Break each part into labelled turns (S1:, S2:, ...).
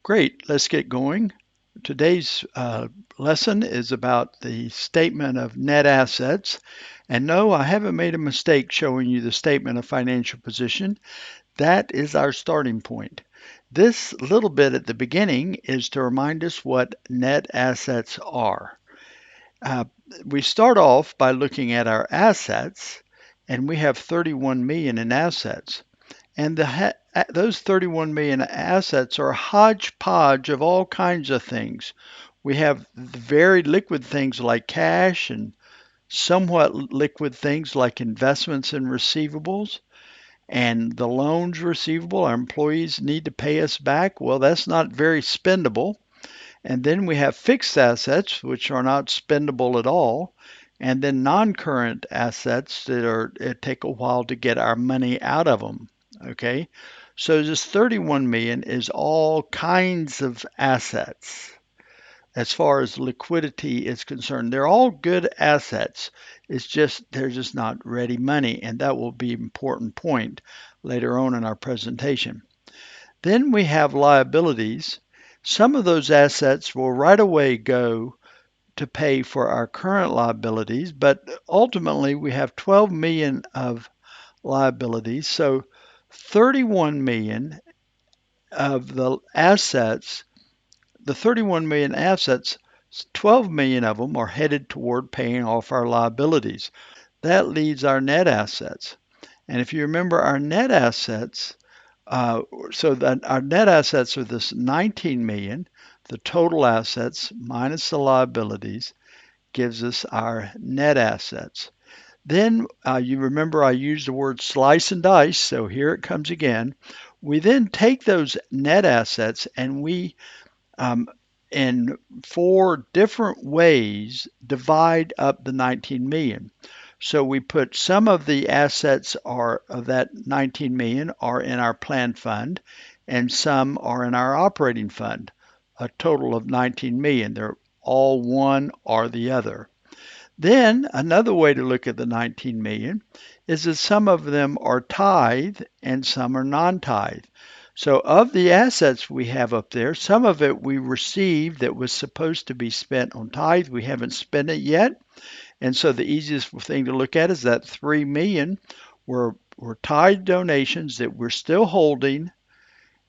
S1: Great, let's get going. Today's lesson is about the statement of net assets. And no, I haven't made a mistake showing you the statement of financial position. That is our starting point. This little bit at the beginning is to remind us what net assets are. Uh, we start off by looking at our assets, and we have 31 million in assets. And those 31 million assets are a hodgepodge of all kinds of things. We have very liquid things like cash and somewhat liquid things like investments and receivables. And the loans receivable, our employees need to pay us back. Well, that's not very spendable. And then we have fixed assets, which are not spendable at all. And then non-current assets that are it take a while to get our money out of them. Okay. So this 31 million is all kinds of assets as far as liquidity is concerned. They're all good assets. It's just they're just not ready money, and that will be an important point later on in our presentation. Then we have liabilities. Some of those assets will right away go to pay for our current liabilities, but ultimately we have 12 million of liabilities. So 31 million of the 31 million assets, 12 million of them are headed toward paying off our liabilities. That leaves our net assets. And if you remember our net assets, so that our net assets are this 19 million, the total assets minus the liabilities gives us our net assets. Then you remember I used the word slice and dice, so here it comes again. We then take those net assets and we, um, in four different ways, divide up the 19 million. So we put some of the assets are of that 19 million are in our planned fund, and some are in our operating fund. A total of 19 million. They're all one or the other. Then another way to look at the 19 million is that some of them are tithe and some are non-tithe. So of the assets we have up there, some of it we received that was supposed to be spent on tithe. We haven't spent it yet. And so the easiest thing to look at is that 3 million were tithe donations that we're still holding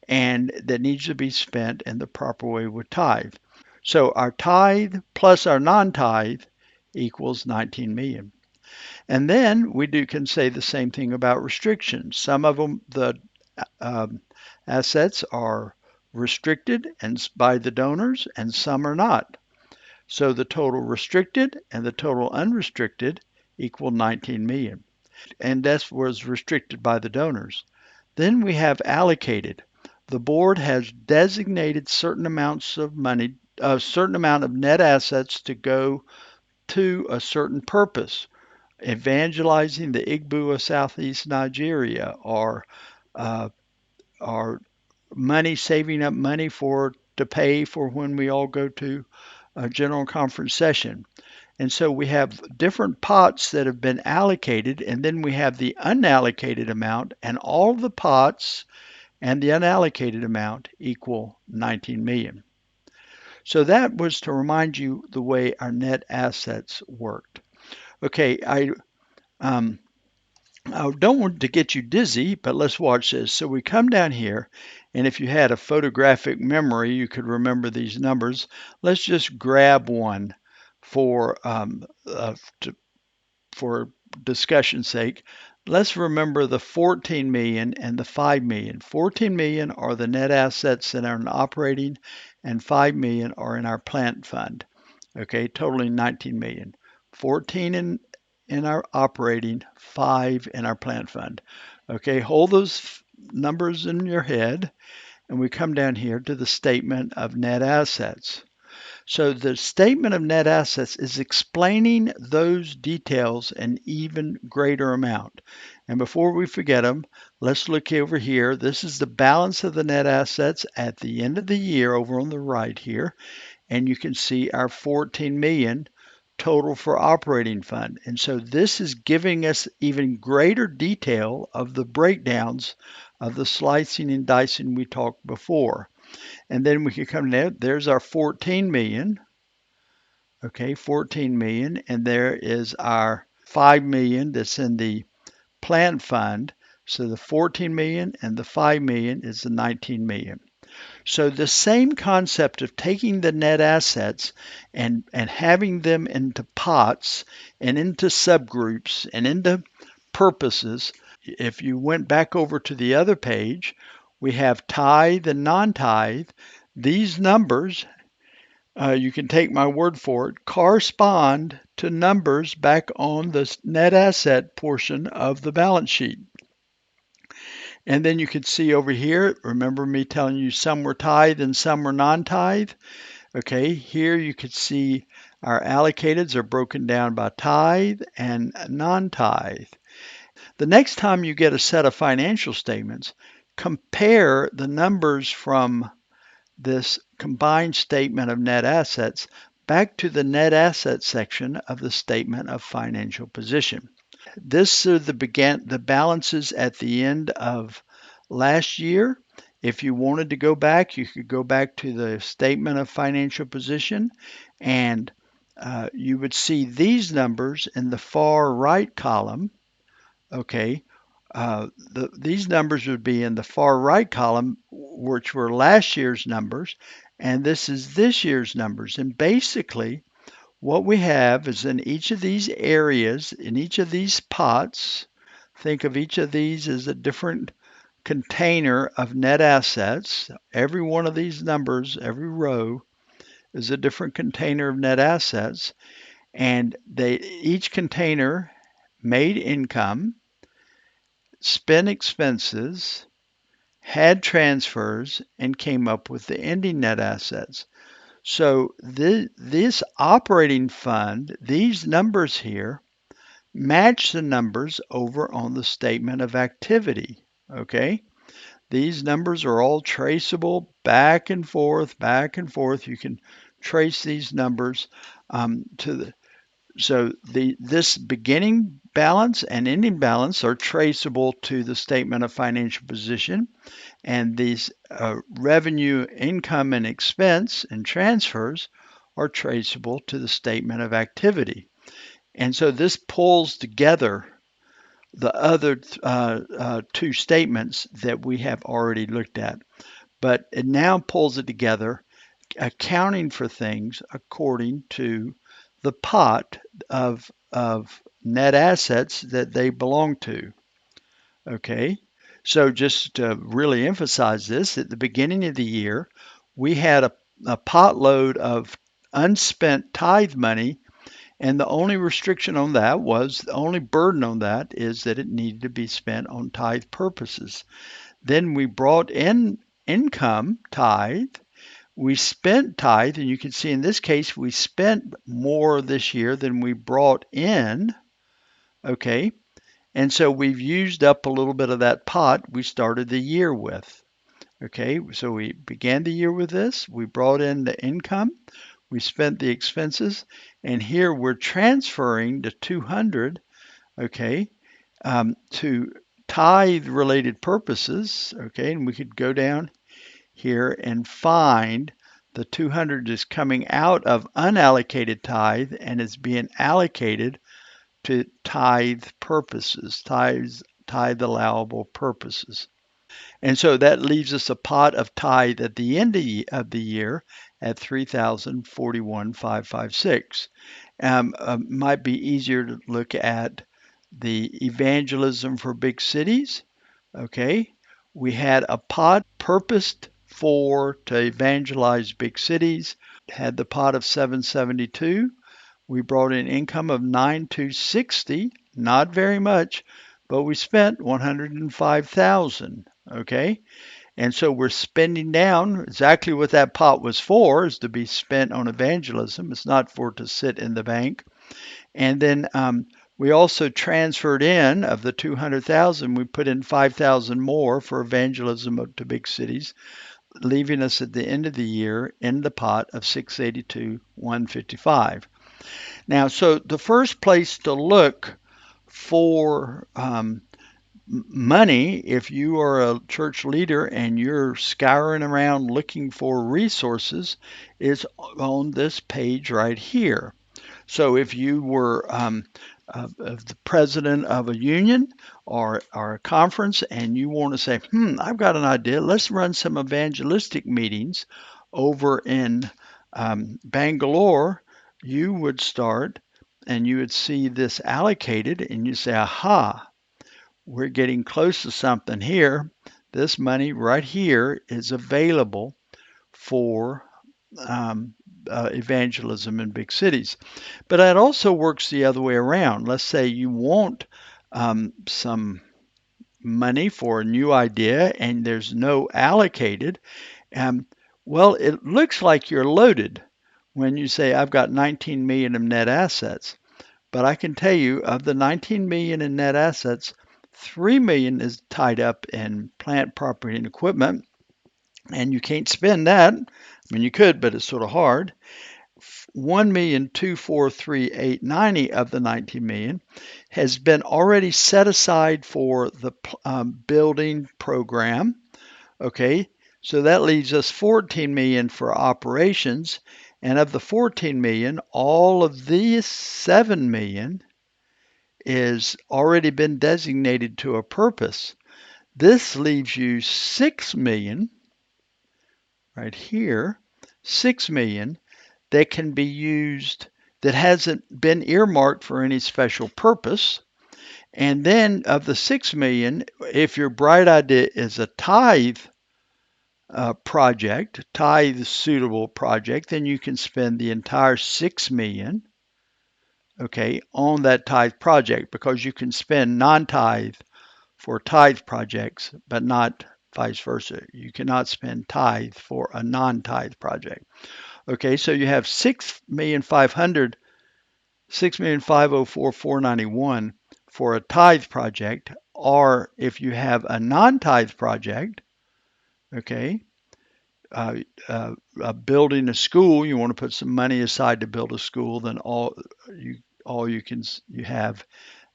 S1: and that needs to be spent in the proper way with tithe. So our tithe plus our non-tithe equals 19 million. And then we can say the same thing about restrictions. Some of them, the um, assets are restricted and by the donors, and some are not. So the total restricted and the total unrestricted equal 19 million. And that was restricted by the donors. Then we have allocated. The board has designated certain amounts of money, a certain amount of net assets to go to a certain purpose. Evangelizing the Igbo of Southeast Nigeria, uh, or money, saving up money for to pay for when we all go to a general conference session. And so we have different pots that have been allocated, and then we have the unallocated amount, and all the pots and the unallocated amount equal 19 million. So that was to remind you the way our net assets worked. Okay, um, I don't want to get you dizzy, but let's watch this. So we come down here, and if you had a photographic memory, you could remember these numbers. Let's just grab one for for discussion's sake. Let's remember the 14 million and the 5 million. 14 million are the net assets that are in operating, and 5 million are in our plant fund. Okay, totaling 19 million. 14 in our operating, 5 in our plant fund. Okay, hold those numbers in your head, and we come down here to the statement of net assets. So the statement of net assets is explaining those details in even greater amount. And before we forget them, let's look over here. This is the balance of the net assets at the end of the year over on the right here. And you can see our 14 million total for operating fund. And so this is giving us even greater detail of the breakdowns of the slicing and dicing we talked before. And then we can come down, there's our 14 million. Okay, 14 million. And there is our 5 million that's in the plant fund. So the 14 million and the 5 million is the 19 million. So the same concept of taking the net assets and having them into pots and into subgroups and into purposes. If you went back over to the other page, we have tithe and non-tithe. These numbers, you can take my word for it, correspond to numbers back on the net asset portion of the balance sheet. And then you can see over here, remember me telling you some were tithe and some were non-tithe? Okay, here you can see our allocateds are broken down by tithe and non-tithe. The next time you get a set of financial statements, compare the numbers from this combined statement of net assets back to the net asset section of the statement of financial position. This are the balances at the end of last year. If you wanted to go back, you could go back to the statement of financial position and you would see these numbers in the far right column. Okay, these numbers would be in the far right column, which were last year's numbers, and this is this year's numbers. And basically, what we have is in each of these areas, in each of these pots, think of each of these as a different container of net assets. Every one of these numbers, every row, is a different container of net assets, and each container made income, spent expenses, had transfers, and came up with the ending net assets. So this operating fund, these numbers here, match the numbers over on the statement of activity. Okay? These numbers are all traceable back and forth, back and forth. You can trace these numbers to the this beginning balance and ending balance are traceable to the statement of financial position, and these revenue, income, and expense and transfers are traceable to the statement of activity. And so this pulls together the other two statements that we have already looked at, but it now pulls it together, accounting for things according to the pot of net assets that they belong to. Okay, so just to really emphasize this, at the beginning of the year, we had a pot load of unspent tithe money, and the only restriction on that was the only burden on that is that it needed to be spent on tithe purposes. Then we brought in income tithe. We spent tithe, and you can see in this case, we spent more this year than we brought in. Okay. And so we've used up a little bit of that pot we started the year with. Okay. So we began the year with this. We brought in the income. We spent the expenses. And here we're transferring the 200, okay, to tithe related purposes. Okay. And we could go down here and find the 200 is coming out of unallocated tithe and is being allocated to tithe purposes, tithe allowable purposes. And so that leaves us a pot of tithe at the end of the year at 3,041,556. Might be easier to look at the evangelism for big cities. Okay, we had a pot purposed to evangelize big cities, had the pot of 772. We brought in income of 9,260, not very much, but we spent 105,000. Okay, and so we're spending down exactly what that pot was for, is to be spent on evangelism. It's not for to sit in the bank. And then we also transferred in of the 200,000, we put in 5,000 more for evangelism to big cities, leaving us at the end of the year in the pot of 682,155. Now, so the first place to look for money, if you are a church leader and you're scouring around looking for resources, is on this page right here. So if you were of the president of a union or a conference and you want to say, I've got an idea, let's run some evangelistic meetings over in Bangalore, you would start and you would see this allocated and you say, aha, we're getting close to something here. This money right here is available for um, evangelism in big cities. But it also works the other way around. Let's say you want some money for a new idea and there's no allocated. Um, well, it looks like you're loaded when you say, I've got 19 million of net assets. But I can tell you, of the 19 million in net assets, 3 million is tied up in plant, property, and equipment, and you can't spend that. I mean, you could, but it's sort of hard. 1,243,890 of the 19 million has been already set aside for the building program. Okay, so that leaves us 14 million for operations, and of the 14 million, all of these 7 million is already been designated to a purpose. This leaves you 6 million right here, 6 million that can be used that hasn't been earmarked for any special purpose. And then of the 6 million, if your bright idea is a tithe project, tithe suitable project, then you can spend the entire 6 million, okay, on that tithe project because you can spend non-tithe for tithe projects, but not vice versa. You cannot spend tithe for a non-tithe project. Okay, so you have 6,500,000, 6,504,491 for a tithe project, or if you have a non-tithe project, okay, uh, building a school, you want to put some money aside to build a school, then you have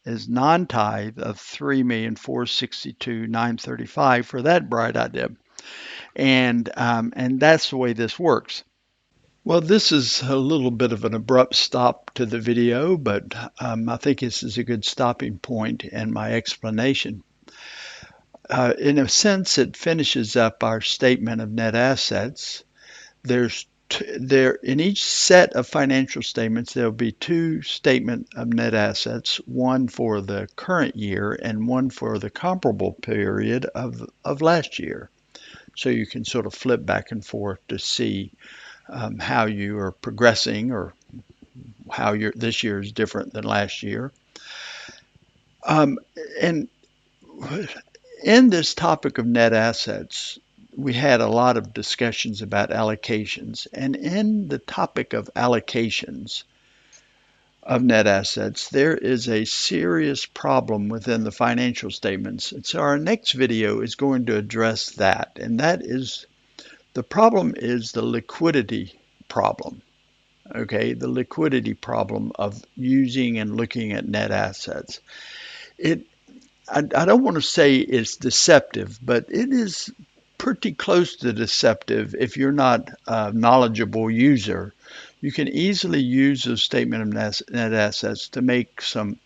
S1: is non-tithe of 3,462,935 for that bright idea, and that's the way this works. Well, this is a little bit of an abrupt stop to the video, but I think this is a good stopping point in my explanation. In a sense, it finishes up our statement of net assets. There in each set of financial statements, there'll be two statement of net assets, one for the current year and one for the comparable period of last year. So you can sort of flip back and forth to see how you are progressing or how this year is different than last year. And in this topic of net assets, we had a lot of discussions about allocations. And in the topic of allocations of net assets, there is a serious problem within the financial statements. And so our next video is going to address that. And that is the problem is the liquidity problem. Okay, the liquidity problem of using and looking at net assets. I don't want to say it's deceptive, but it is pretty close to deceptive if you're not a knowledgeable user. You can easily use a statement of net assets to make some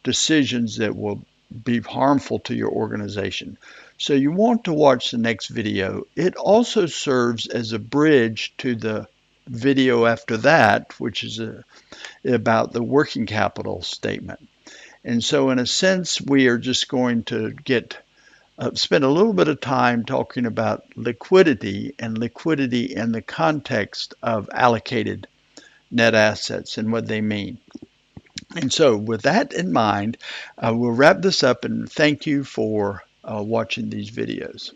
S1: decisions that will be harmful to your organization. So you want to watch the next video. It also serves as a bridge to the video after that, which is about the working capital statement. And so in a sense, we are just going to spend a little bit of time talking about liquidity and liquidity in the context of allocated net assets and what they mean. And so with that in mind, we'll wrap this up and thank you for watching these videos.